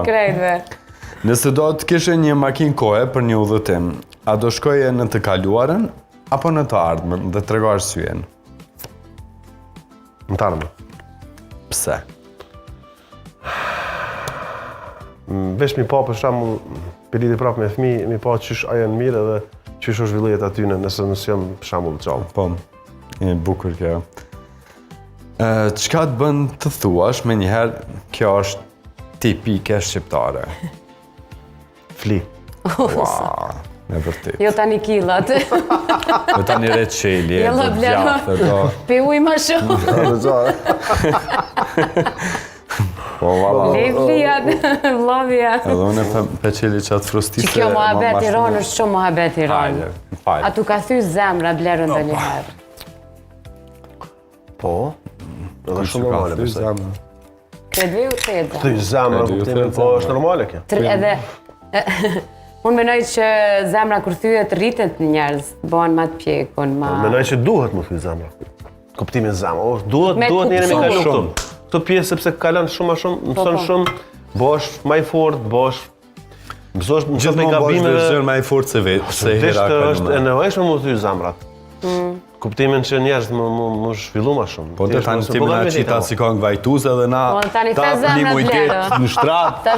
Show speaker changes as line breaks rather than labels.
Krejtve.
Nëse do të kishe një makinë kohe për një udhëtim, a do shkoje në të kaluarën apo në të ardhmen dhe trego arsyeën?
Në të ardhmen.
Pse?
Vesh mi pa për shembull, për lidhje prapë me fëmijë, mi pa qysh a janë mirë edhe qysh është zhvillimet aty nëse jam për shembull gjallë.
Po, e bukur kjo. Çka të bën të thuash me njëherë kjo është tipike shqiptare?
Fli.
Ua, me vërtet.
Jo tani killat.
Jo tani reçeli,
Jo,
do djathë, do...
Pi ujë ma shumë.
Po, valla.
Le flijat, vllavja.
Edhe unë peçeli qatë frustise...
Që kjo muhabet Iran është shumë muhabet Iran.
Fajle.
A tu ka thy zemra blerën dhe njëherë?
Po, edhe shumë normale besoj.
Kredve u të jetë?
Thy zemra, kuptimin, po është normale kjo.
Edhe... Unë menoj që zemra kur thyet rritet njerëz, bëhen ma të pjek, bëhen ma...
Menoj që duhet më thy zemra. Kuptimin zemra, duhet njëri me kalu këtu. Këto pjesë sepse kalon shumë ma shumë, mëson shumë, bosh ma i fort, bosh... Mësosh me gabimeve...
Gjithmonë bosh vërgjër ma i fort se vetë, se hera kalume.
Është e nevojshme më thy zemrat. Kuptimin që njerëz më zhvillu ma shumë.
Po të tani ti më na qita si kong vajtuse dhe na...
Tani fe zemrat blerë.
Në shtrat.